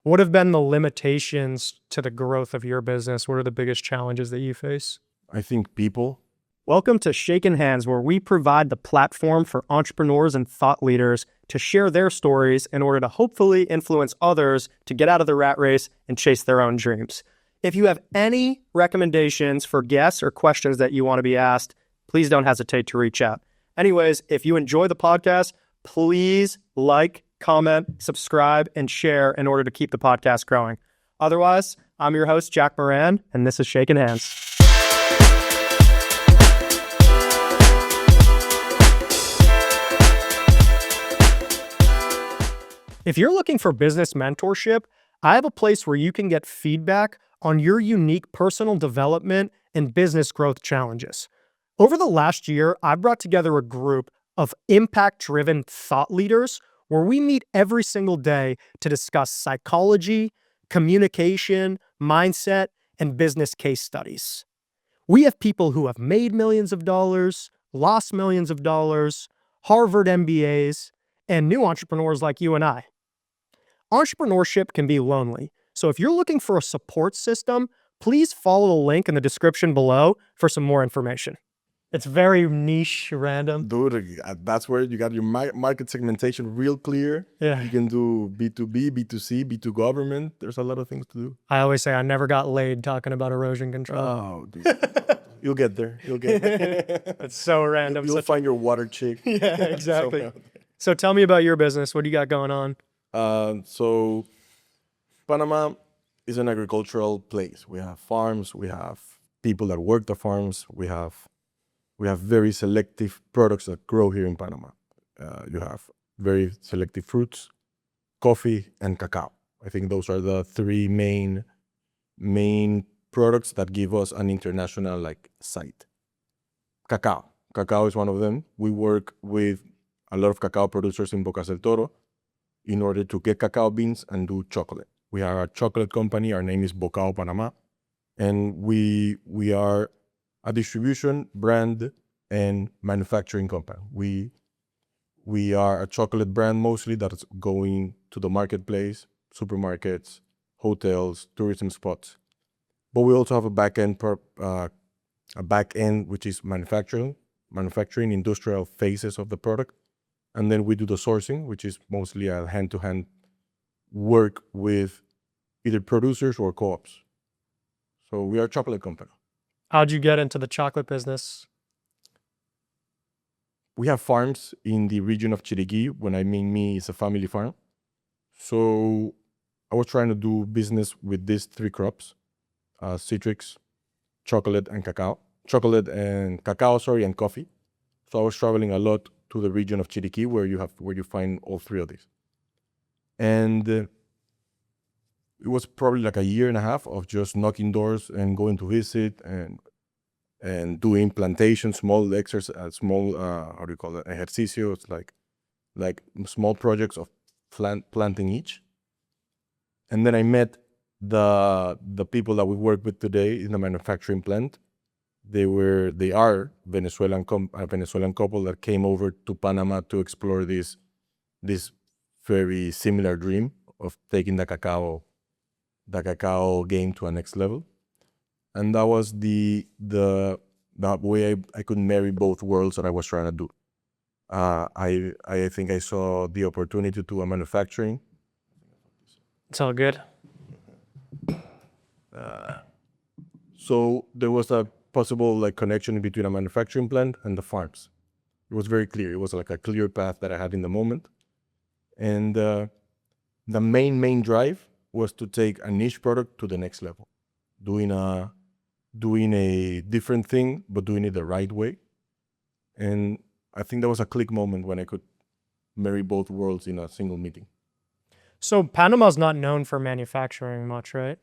What have been the limitations to the growth of your business? What are the biggest challenges that you face? I think people. Welcome to Shakin Hands, where we provide the platform for entrepreneurs and thought leaders to share their stories in order to hopefully influence others to get out of the rat race and chase their own dreams. If you have any recommendations for guests or questions that you want to be asked, please don't hesitate to reach out. Anyways, if you enjoy the podcast, please like, comment, subscribe, and share in order to keep the podcast growing. Otherwise, I'm your host, Jack Moran, and this is Shakin Hands. If you're looking for business mentorship, I have a place where you can get feedback on your unique personal development and business growth challenges. Over the last year, I've brought together a group of impact-driven thought leaders where we meet every single day to discuss psychology, communication, mindset, and business case studies. We have people who have made millions of dollars, lost millions of dollars, Harvard MBAs, and new entrepreneurs like you and I. Entrepreneurship can be lonely, so if you're looking for a support system, please follow the link in the description below for some more information. It's very niche, random. Dude, that's where you got your market segmentation real clear. Yeah. You can do B2B, B2C, B2 government. There's a lot of things to do. I always say I never got laid talking about erosion control. Oh, dude. You'll get there. You'll get there. It's so random. You'll find your water chick. Yeah, exactly. So tell me about your business. What do you got going on? So Panama is an agricultural place. We have farms. We have people that work the farms. We have very selective products that grow here in Panama. You have very selective fruits, coffee, and cacao. I think those are the three main products that give us an international sight. Cacao is one of them. We work with a lot of cacao producers in Bocao del Toro in order to get cacao beans and do chocolate. We are a chocolate company. Our name is Bocao Panama, and we are a distribution, brand, and manufacturing company. We are a chocolate brand mostly that's going to the marketplace, supermarkets, hotels, tourism spots. But we also have a back end which is manufacturing industrial phases of the product, and then we do the sourcing, which is mostly a hand-to-hand work with either producers or co-ops. So we are a chocolate company. How'd you get into the chocolate business? We have farms in the region of Chiriquí. When I mean me, it's a family farm. So I was trying to do business with these three crops, citrus, chocolate, and cacao. And coffee. So I was traveling a lot to the region of Chiriquí where you find all three of these. And it was probably like a year and a half of just knocking doors and going to visit and doing plantation, small exercise, ejercicios, like small projects of planting each. And then I met the people that we work with today in the manufacturing plant. They are a Venezuelan couple that came over to Panama to explore this very similar dream of taking the cacao game to a next level. And that was the way I could marry both worlds that I was trying to do. I think I saw the opportunity to do a manufacturing. It's all good. So there was a possible connection between a manufacturing plant and the farms. It was very clear. It was like a clear path that I had in the moment. And the main drive was to take a niche product to the next level, doing a different thing, but doing it the right way. And I think that was a click moment when I could marry both worlds in a single meeting. So Panama's not known for manufacturing much, right?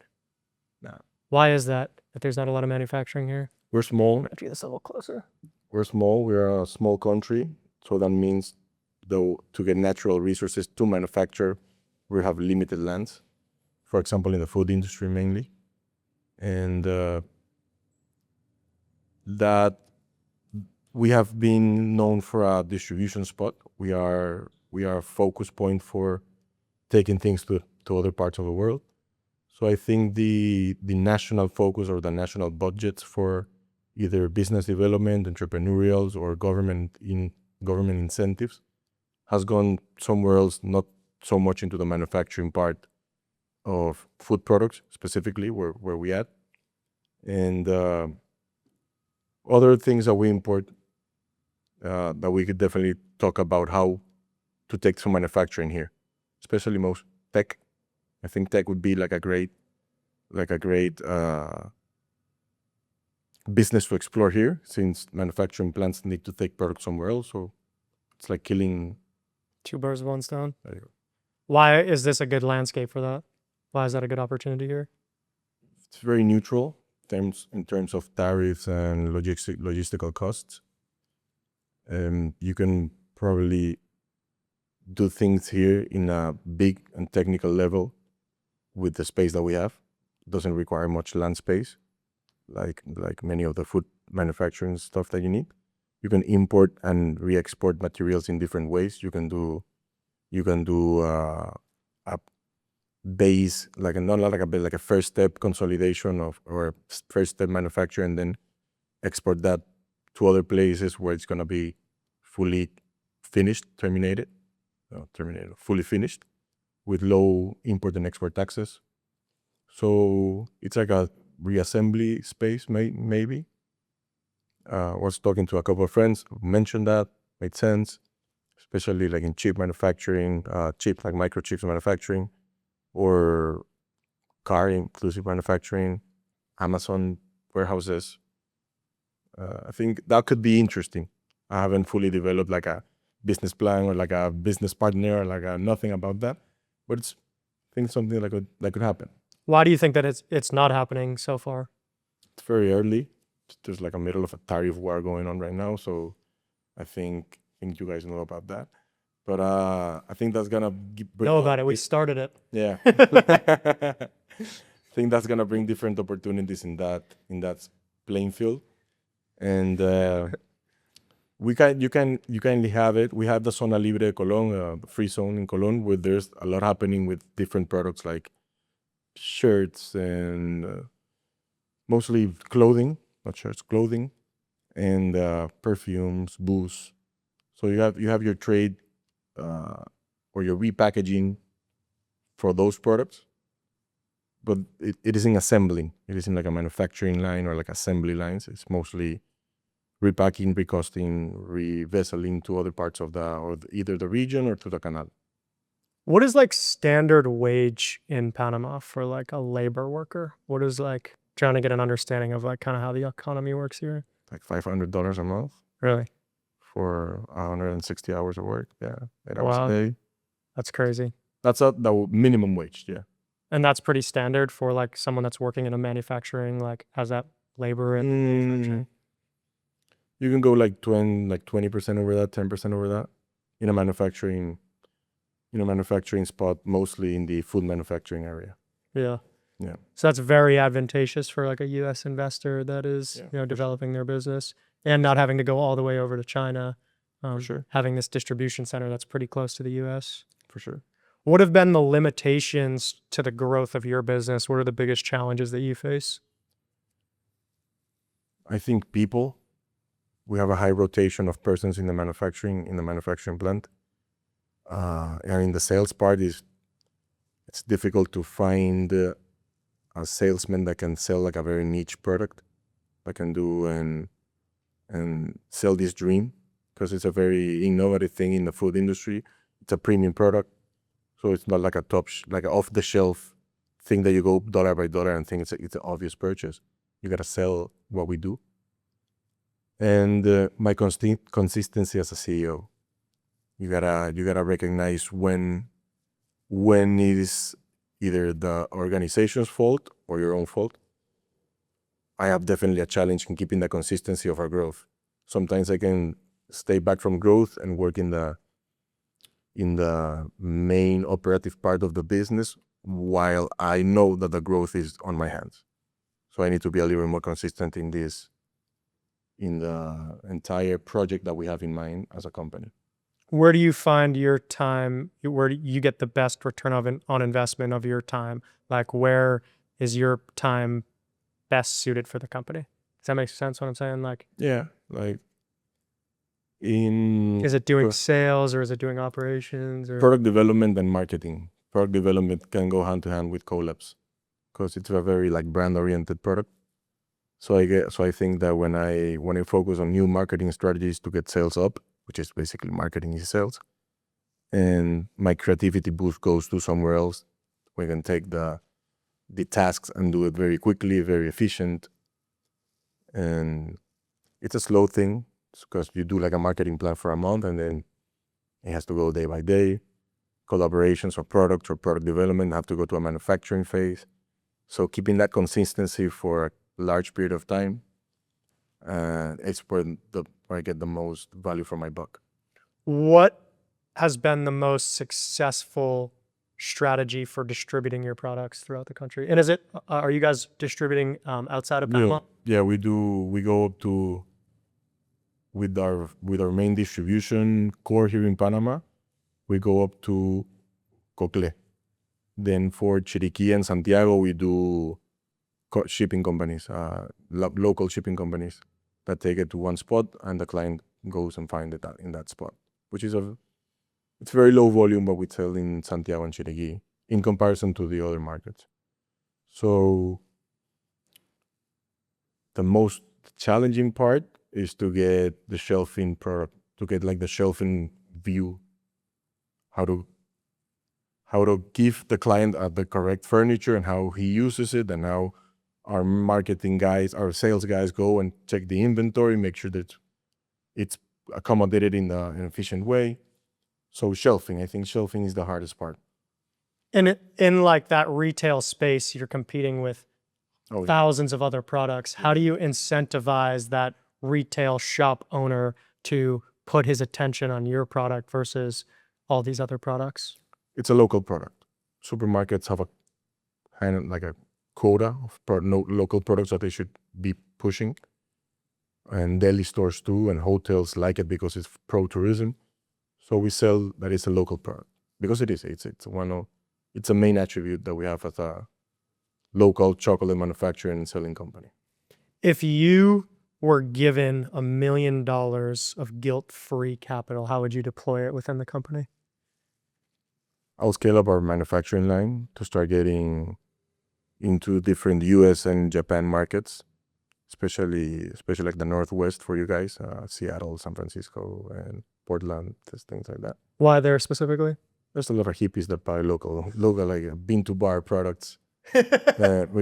No. Why is that? If there's not a lot of manufacturing here? We're small. Let's get this a little closer. We're small. We're a small country. So that means, though, to get natural resources to manufacture, we have limited lands. For example, in the food industry mainly. And that we have been known for a distribution spot. We are a focus point for taking things to to other parts of the world. So I think the national focus or the national budgets for either business development, entrepreneurials, or government incentives has gone somewhere else, not so much into the manufacturing part of food products specifically, where we at, and other things that we import that we could definitely talk about how to take some manufacturing here, especially most tech. I think tech would be like a great business to explore here, since manufacturing plants need to take products somewhere else. So it's like killing 2 birds with 1 stone. There you go. Why is this a good landscape for that? Why is that a good opportunity here? It's very neutral in terms of tariffs and logistical costs. You can probably do things here in a big and technical level with the space that we have. It doesn't require much land space, like many of the food manufacturing stuff that you need. You can import and re-export materials in different ways. You can do a base, like a first step consolidation or first step manufacture, and then export that to other places where it's gonna be fully finished, fully finished, with low import and export taxes. So it's like a reassembly space, maybe. Was talking to a couple of friends who mentioned that, made sense, especially like in chip manufacturing, like microchips manufacturing, or car inclusive manufacturing, Amazon warehouses. I think that could be interesting. I haven't fully developed like a business plan or like a business partner or like nothing about that, but I think something that could happen. Why do you think that it's not happening so far? It's very early. There's like a middle of a tariff war going on right now, so I think you guys know about that. But I think that's gonna Know about it. We started it. Yeah. I think that's gonna bring different opportunities in that playing field, and you kindly have it. We have the Zona Libre de Colón, the free zone in Colón, where there's a lot happening with different products like shirts and mostly clothing, not shirts, clothing, and perfumes, booze. So you have your trade or your repackaging for those products, but it isn't assembling. It isn't like a manufacturing line or like assembly lines. It's mostly repacking, recosting, revesseling to other parts of either the region or to the canal. What is like standard wage in Panama for like a labor worker? What is like, trying to get an understanding of like kind of how the economy works here? Like $500 a month Really? for 160 hours of work. Yeah, 8 hours Wow. a day. That's crazy. That's the minimum wage. Yeah. And that's pretty standard for like someone that's working in a manufacturing, like has that labor in manufacturing? You can go like 20% over that, 10% over that in a manufacturing spot, mostly in the food manufacturing area. Yeah. Yeah. So that's very advantageous for like a US investor that is, developing their business and not having to go all the way over to China. For sure. Having this distribution center that's pretty close to the US. For sure. What have been the limitations to the growth of your business? What are the biggest challenges that you face? I think people. We have a high rotation of persons in the manufacturing plant. And in the sales part, it's difficult to find a salesman that can sell like a very niche product, that can do and sell this dream, because it's a very innovative thing in the food industry. It's a premium product, so it's not like like an off the shelf thing that you go dollar by dollar and think it's an obvious purchase. You gotta sell what we do. And my consistency as a CEO. You gotta recognize when it is either the organization's fault or your own fault. I have definitely a challenge in keeping the consistency of our growth. Sometimes I can stay back from growth and work in the main operative part of the business, while I know that the growth is on my hands. So I need to be a little more consistent in the entire project that we have in mind as a company. Where do you find your time? Where do you get the best return on investment of your time? Like, where is your time best suited for the company? Does that make sense? What I'm saying? Like, Yeah, like in is it doing sales or is it doing operations or? product development and marketing. Product development can go hand to hand with collabs because it's a very like brand oriented product. So I think that when I focus on new marketing strategies to get sales up, which is basically marketing is sales, and my creativity boost goes to somewhere else, we can take the tasks and do it very quickly, very efficient. And it's a slow thing because you do like a marketing plan for a month and then it has to go day by day. Collaborations or products or product development have to go to a manufacturing phase. So keeping that consistency for a large period of time, it's where I get the most value for my buck. What has been the most successful strategy for distributing your products throughout the country? And are you guys distributing outside of Panama? Yeah, we do. We go up to with our main distribution core here in Panama. We go up to Cocle. Then for Chiriquí and Santiago, we do shipping companies, local shipping companies that take it to one spot and the client goes and finds it in that spot, which is it's very low volume, but we sell in Santiago and Chiriquí in comparison to the other markets. So the most challenging part is to get the shelving product, to get like the shelving view, how to give the client the correct furniture and how he uses it, and how our marketing guys, our sales guys go and check the inventory, make sure that it's accommodated in an efficient way. So shelving, I think shelving is the hardest part. And in like that retail space, you're competing with thousands of other products. How do you incentivize that retail shop owner to put his attention on your product versus all these other products? It's a local product. Supermarkets have a kind of like a quota of local products that they should be pushing, and deli stores too, and hotels like it because it's pro-tourism. So we sell that it's a local product because it is. It's a main attribute that we have as a local chocolate manufacturing and selling company. If you were given $1 million of guilt-free capital, how would you deploy it within the company? I'll scale up our manufacturing line to start getting into different US and Japan markets, especially like the Northwest for you guys, Seattle, San Francisco, and Portland, things like that. Why there specifically? There's a lot of hippies that buy local like bean to bar products. We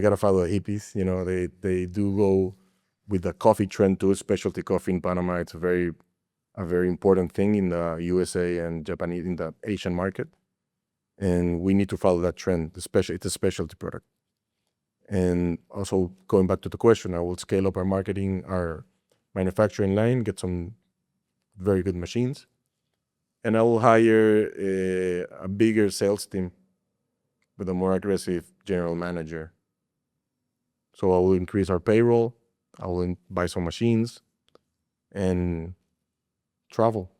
gotta follow the hippies. You know, they do go with the coffee trend too. Specialty coffee in Panama, it's a very important thing in the USA and Japanese, in the Asian market. And we need to follow that trend, especially it's a specialty product. And also going back to the question, I will scale up our marketing, our manufacturing line, get some very good machines, and I will hire a bigger sales team with a more aggressive general manager. So I will increase our payroll, I will buy some machines, and travel,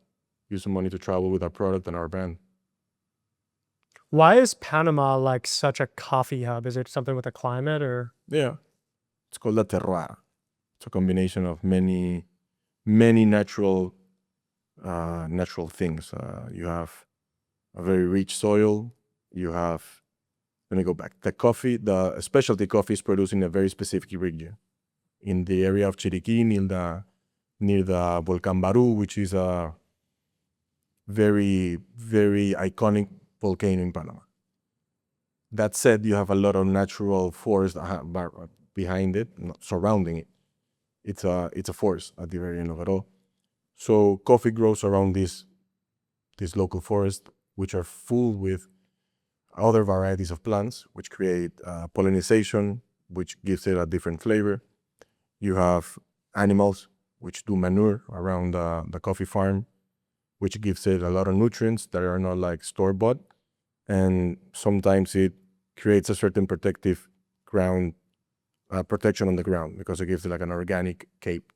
use some money to travel with our product and our brand. Why is Panama like such a coffee hub? Is it something with the climate or? Yeah, it's called the terroir. It's a combination of many natural things. You have a very rich soil. You have, let me go back. The specialty coffee is produced in a very specific region, in the area of Chiriquí, near the Volcán Barú, which is a very, very iconic volcano in Panama. That said, you have a lot of natural forest behind it, not surrounding it. It's a forest at the very end of it all. So coffee grows around this local forest, which are full with other varieties of plants, which create pollination, which gives it a different flavor. You have animals which do manure around the coffee farm, which gives it a lot of nutrients that are not like store-bought. And sometimes it creates a certain protective ground, protection on the ground, because it gives it like an organic cape.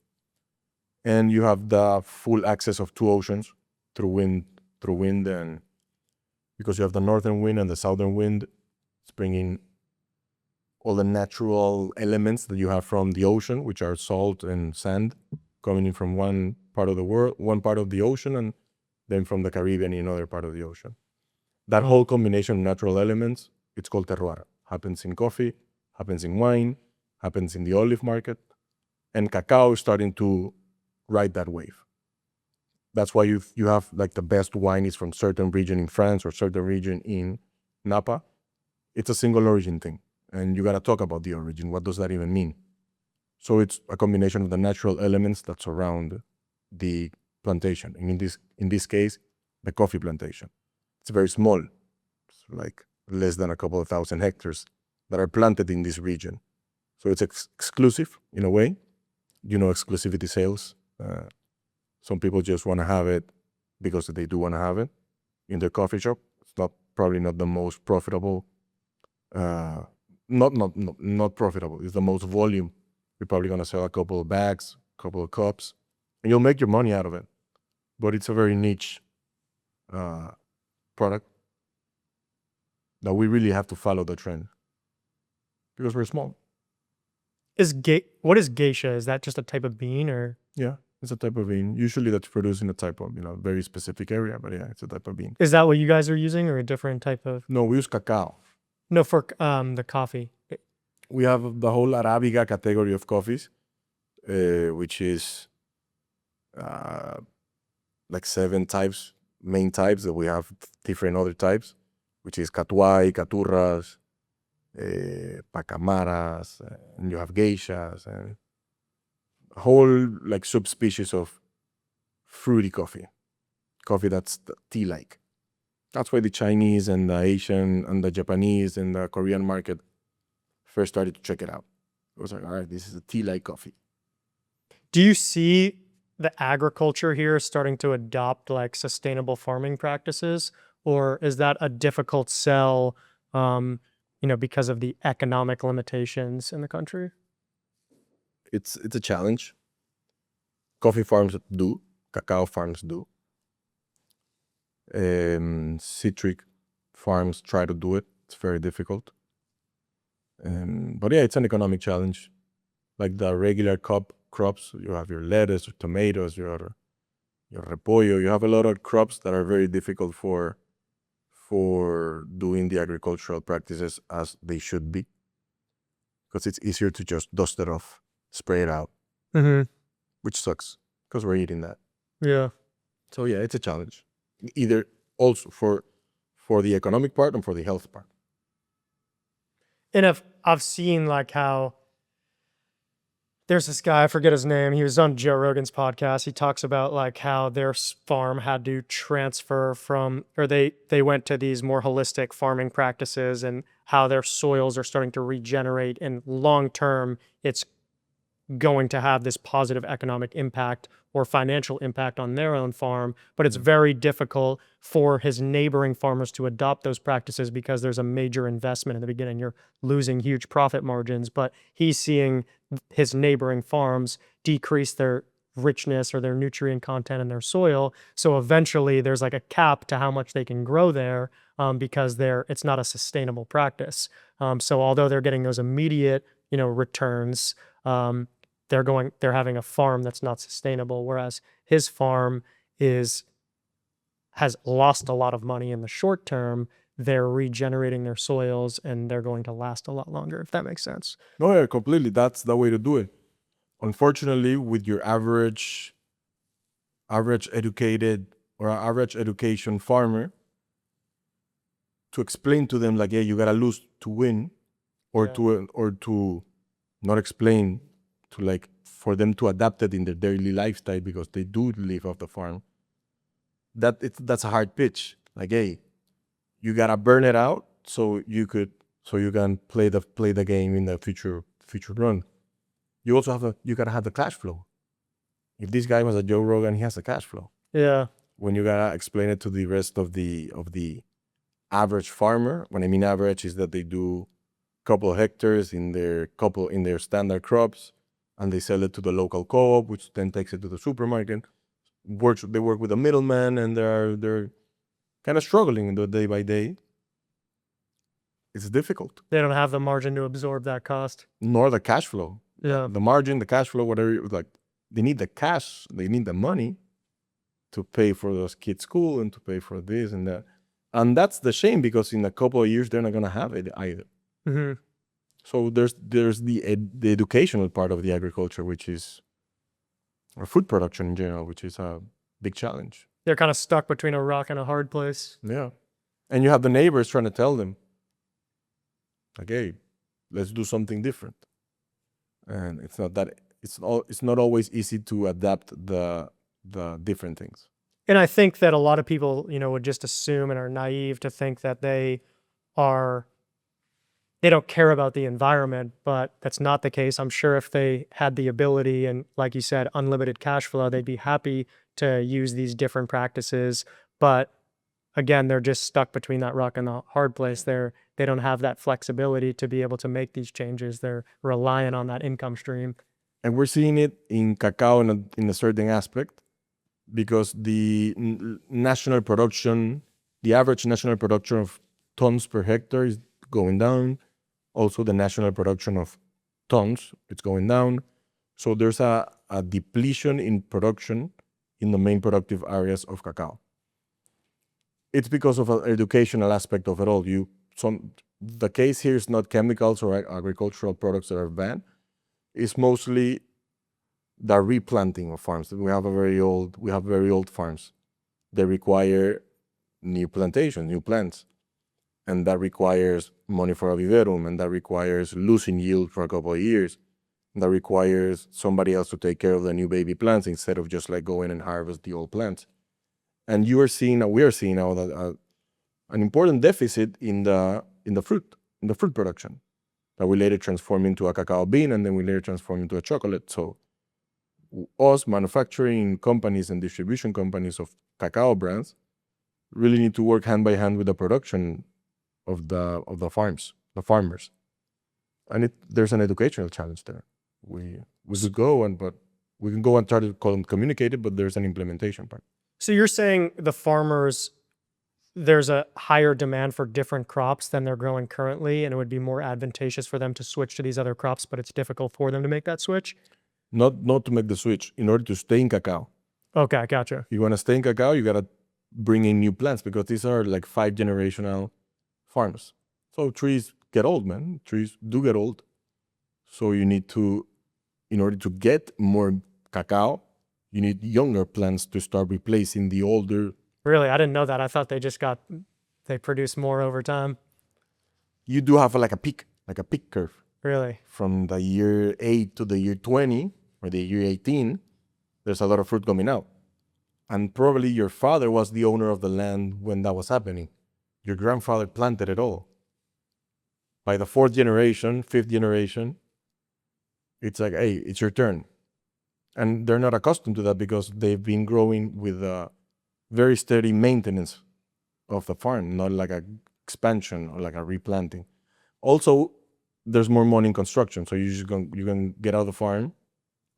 And you have the full access of two oceans through wind through wind, and because you have the northern wind and the southern wind, it's bringing all the natural elements that you have from the ocean, which are salt and sand, coming in from one part of the world, one part of the ocean, and then from the Caribbean in another part of the ocean. That whole combination of natural elements, it's called terroir. Happens in coffee, happens in wine, happens in the olive market, and cacao is starting to ride that wave. That's why you have like the best wine is from certain region in France or certain region in Napa. It's a single origin thing, and you got to talk about the origin. What does that even mean? So it's a combination of the natural elements that surround the plantation, and in this case, the coffee plantation. It's very small. It's like less than a couple of thousand hectares that are planted in this region. So it's exclusive in a way. You know, exclusivity sales. Some people just want to have it because they do want to have it in their coffee shop. It's probably not the most profitable. Not profitable. It's the most volume. You're probably going to sell a couple of bags, a couple of cups, and you'll make your money out of it. But it's a very niche product that we really have to follow the trend because we're small. What is geisha? Is that just a type of bean, or? Yeah, it's a type of bean. Usually that's produced in a type of, very specific area, but yeah, it's a type of bean. Is that what you guys are using, or a different type of? No, we use cacao. No, for the coffee. We have the whole Arabica category of coffees, which is like 7 types, main types, that we have different other types, which is Catuay, Caturras, Pacamaras, and you have geishas, and a whole like subspecies of fruity coffee that's tea-like. That's why the Chinese and the Asian and the Japanese and the Korean market first started to check it out. It was like, all right, this is a tea-like coffee. Do you see the agriculture here starting to adopt like sustainable farming practices, or is that a difficult sell, because of the economic limitations in the country? It's a challenge. Coffee farms do, cacao farms do. Citric farms try to do it. It's very difficult. But yeah, it's an economic challenge. Like the regular crops, you have your lettuce, your tomatoes, your repollo. You have a lot of crops that are very difficult for doing the agricultural practices as they should be, because it's easier to just dust it off, spray it out, which sucks because we're eating that. Yeah. So yeah, it's a challenge, either also for the economic part and for the health part. And I've seen like how there's this guy, I forget his name, he was on Joe Rogan's podcast. He talks about like how their farm had to transfer from, or they went to these more holistic farming practices, and how their soils are starting to regenerate, and long term it's going to have this positive economic impact or financial impact on their own farm. But it's very difficult for his neighboring farmers to adopt those practices because there's a major investment in the beginning. You're losing huge profit margins, but he's seeing his neighboring farms decrease their richness or their nutrient content in their soil. So eventually there's like a cap to how much they can grow there, because it's not a sustainable practice. So although they're getting those immediate, returns, they're having a farm that's not sustainable, whereas his farm has lost a lot of money in the short term. They're regenerating their soils, and they're going to last a lot longer, if that makes sense. No, yeah, completely. That's the way to do it. Unfortunately, with your average educated or average education farmer, to explain to them like, yeah, you gotta lose to win, or to not explain, to like for them to adapt it in their daily lifestyle, because they do live off the farm. That's a hard pitch. Like, hey, you gotta burn it out so you can play the game in the future run. You also you gotta have the cash flow. If this guy was a Joe Rogan, he has a cash flow. Yeah. When you gotta explain it to the rest of the average farmer, when I mean average is that they do a couple of hectares in their standard crops, and they sell it to the local co-op, which then takes it to the supermarket. They work with a middleman, and they're kind of struggling the day by day. It's difficult. They don't have the margin to absorb that cost. Nor the cash flow. Yeah. The margin, the cash flow, whatever. Like they need the cash, they need the money to pay for those kids' school and to pay for this and that. And that's the shame, because in a couple of years they're not gonna have it either. Mm-hmm. So there's the educational part of the agriculture, which is, or food production in general, which is a big challenge. They're kind of stuck between a rock and a hard place. Yeah. And you have the neighbors trying to tell them, like, hey, let's do something different. And it's not always easy to adapt the different things. And I think that a lot of people, would just assume and are naive to think that they don't care about the environment, but that's not the case. I'm sure if they had the ability and, like you said, unlimited cash flow, they'd be happy to use these different practices. But again, they're just stuck between that rock and the hard place. They don't have that flexibility to be able to make these changes. They're reliant on that income stream. And we're seeing it in cacao in a certain aspect, because the national production, the average national production of tons per hectare is going down. Also, the national production of tons, it's going down. So there's a depletion in production in the main productive areas of cacao. It's because of an educational aspect of it all. The case here is not chemicals or agricultural products that are banned. It's mostly the replanting of farms. We have very old farms. They require new plantations, new plants. And that requires money for a viverum, and that requires losing yield for a couple of years. And that requires somebody else to take care of the new baby plants instead of just like go in and harvest the old plants. And we are seeing now that an important deficit in the fruit production that we later transform into a cacao bean, and then we later transform into a chocolate. So us manufacturing companies and distribution companies of cacao brands really need to work hand by hand with the production of the farmers, and there's an educational challenge there. We could go and try to communicate it, but there's an implementation part. So you're saying the farmers, there's a higher demand for different crops than they're growing currently, and it would be more advantageous for them to switch to these other crops, but it's difficult for them to make that switch? Not to make the switch, in order to stay in cacao. Okay, gotcha. You want to stay in cacao, you got to bring in new plants, because these are like 5 generational farms. So trees get old, man. Trees do get old. So you need to, in order to get more cacao, you need younger plants to start replacing the older. Really? I didn't know that. I thought they produce more over time. You do have like a peak curve. Really? From the year 8 to the year 20 or the year 18, there's a lot of fruit coming out. And probably your father was the owner of the land when that was happening. Your grandfather planted it all. By the 4th generation, 5th generation, it's like, hey, it's your turn. And they're not accustomed to that, because they've been growing with a very steady maintenance of the farm, not like a expansion or like a replanting. Also, there's more money in construction, so you can get out of the farm,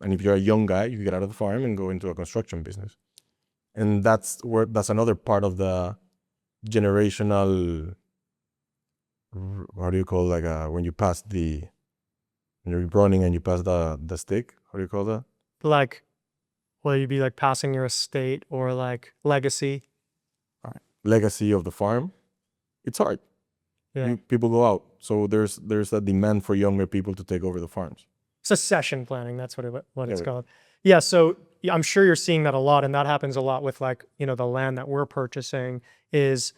and if you're a young guy, you get out of the farm and go into a construction business. And that's another part of the generational, how do you call, like when you pass when you're running and you pass the stick, how do you call that? Like, will you be like passing your estate or like legacy? All right. Legacy of the farm. It's hard. Yeah. People go out, so there's a demand for younger people to take over the farms. Succession planning, that's what it's called. Yeah, so I'm sure you're seeing that a lot, and that happens a lot with like, the land that we're purchasing is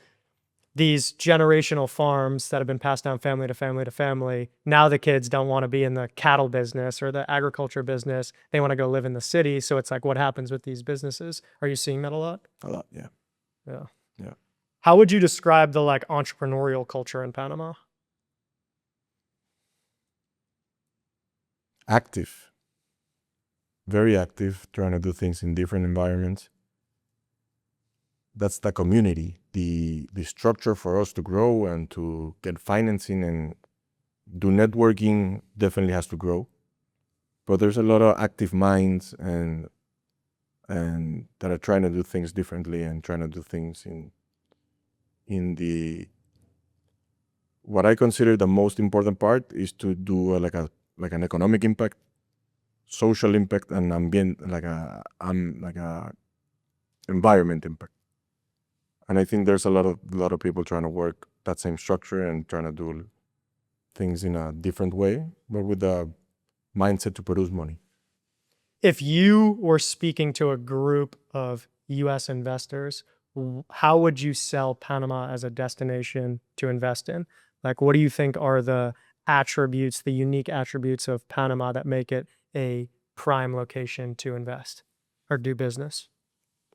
these generational farms that have been passed down family to family to family. Now the kids don't want to be in the cattle business or the agriculture business. They want to go live in the city. So it's like, what happens with these businesses? Are you seeing that a lot? A lot, yeah. Yeah. Yeah. How would you describe the like entrepreneurial culture in Panama? Active. Very active, trying to do things in different environments. That's the community. The structure for us to grow and to get financing and do networking definitely has to grow. But there's a lot of active minds and that are trying to do things differently and trying to do things in the what I consider the most important part is to do like an economic impact, social impact, and ambient like a environment impact. And I think there's a lot of people trying to work that same structure and trying to do things in a different way, but with the mindset to produce money. If you were speaking to a group of US investors, how would you sell Panama as a destination to invest in? Like, what do you think are the attributes, the unique attributes of Panama that make it a prime location to invest or do business?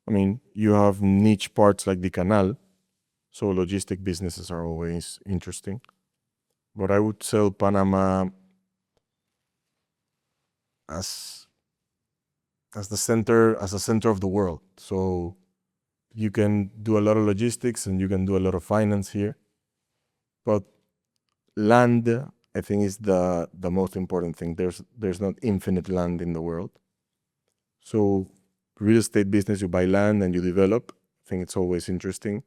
I mean, you have niche parts like the canal, so logistic businesses are always interesting. But I would sell Panama as the center, as a center of the world. So you can do a lot of logistics and you can do a lot of finance here. But land, I think, is the most important thing. There's not infinite land in the world. So real estate business, you buy land and you develop. I think it's always interesting.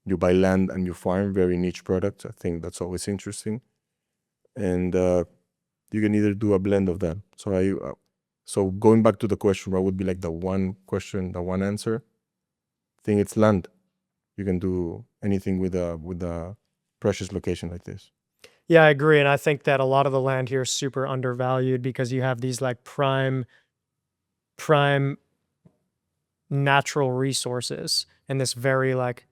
You buy land and you farm, very niche products. I think that's always interesting. And you can either do a blend of them. So going back to the question, what would be like the one question, the one answer? I think it's land. You can do anything with a precious location like this. Yeah, I agree. And I think that a lot of the land here is super undervalued because you have these like prime natural resources and this very like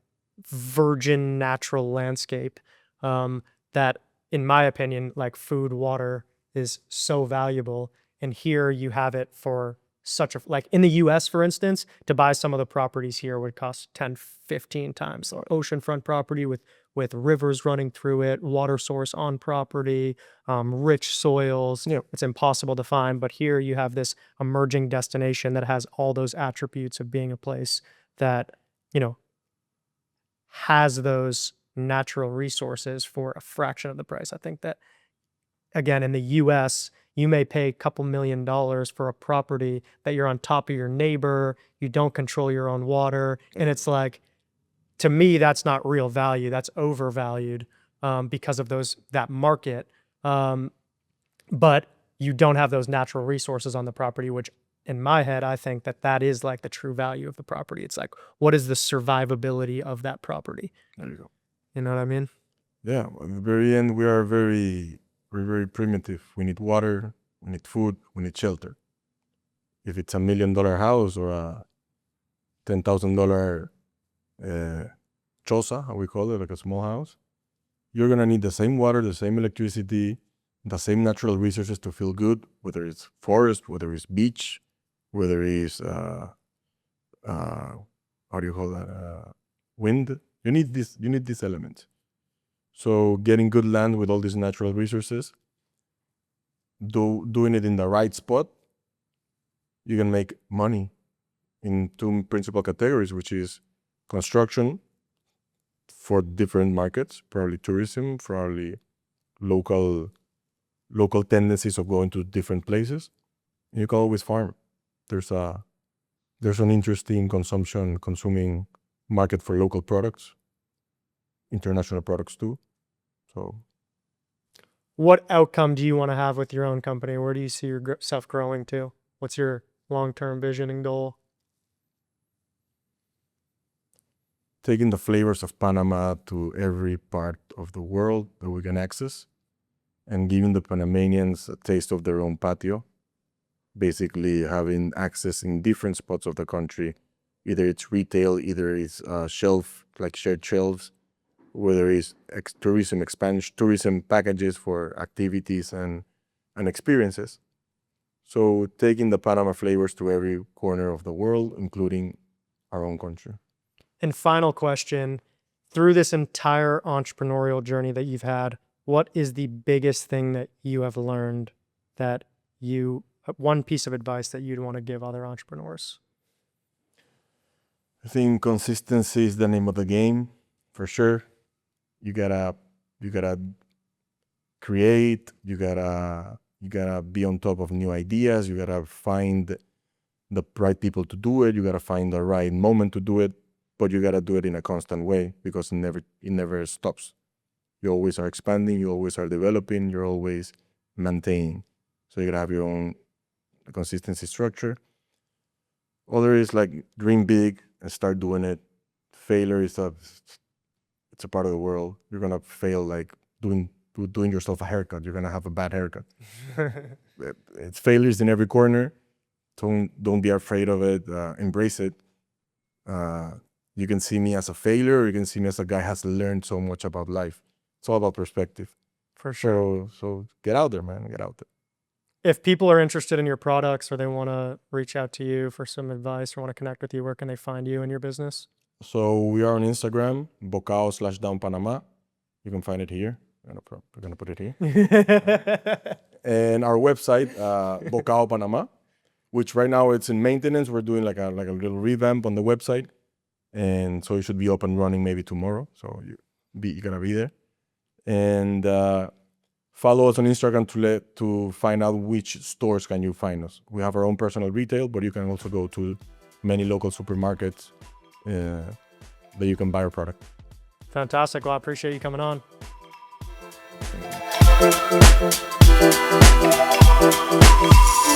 virgin natural landscape that, in my opinion, like food, water is so valuable. And here you have it for such a, like in the US, for instance, to buy some of the properties here would cost 10, 15 times. So oceanfront property with rivers running through it, water source on property, rich soils. Yeah. It's impossible to find. But here you have this emerging destination that has all those attributes of being a place that, you know, has those natural resources for a fraction of the price. I think that, again, in the US, you may pay a couple $1,000,000 for a property that you're on top of your neighbor, you don't control your own water. And it's like, to me, that's not real value. That's overvalued because of that market. But you don't have those natural resources on the property, which in my head, I think that is like the true value of the property. It's like, what is the survivability of that property? There you go. You know what I mean? Yeah, at the very end, we're very primitive. We need water, we need food, we need shelter. If it's $1 million house or a $10,000 choza, how we call it, like a small house, you're gonna need the same water, the same electricity, the same natural resources to feel good, whether it's forest, whether it's beach, whether it's how do you call that? Wind. You need these elements. So getting good land with all these natural resources, doing it in the right spot, you can make money in two principal categories, which is construction for different markets, probably tourism, probably local tendencies of going to different places. And you can always farm. There's an interesting consuming market for local products, international products too. So, What outcome do you want to have with your own company? Where do you see yourself growing to? What's your long-term vision and goal? taking the flavors of Panama to every part of the world that we can access and giving the Panamanians a taste of their own patio. Basically having access in different spots of the country. Either it's retail, either it's shelf, like shared shelves, whether it's tourism expansion, tourism packages for activities and experiences. So taking the Panama flavors to every corner of the world, including our own country. And final question, through this entire entrepreneurial journey that you've had, what is the biggest thing that you have learned that one piece of advice that you'd want to give other entrepreneurs? I think consistency is the name of the game, for sure. You gotta create, you gotta be on top of new ideas, you gotta find the right people to do it, you gotta find the right moment to do it. but you gotta do it in a constant way because it never stops. You always are expanding, you always are developing, you're always maintaining. So you gotta have your own consistency structure. Other is like dream big and start doing it. Failure is it's a part of the world. You're gonna fail like doing yourself a haircut. You're gonna have a bad haircut. It's failures in every corner. Don't be afraid of it. Embrace it. You can see me as a failure, or you can see me as a guy has learned so much about life. It's all about perspective. For sure. So get out there, man. Get out there. If people are interested in your products or they want to reach out to you for some advice or want to connect with you, where can they find you and your business? So we are on Instagram, Bocao /Panama. You can find it here. We're gonna put it here. And our website, Bocao Panama, which right now it's in maintenance. We're doing like a little revamp on the website, and so it should be up and running maybe tomorrow. So you're gonna be there, and follow us on Instagram to find out which stores can you find us. We have our own personal retail, but you can also go to many local supermarkets that you can buy our product. Fantastic. Well, I appreciate you coming on. Thank you.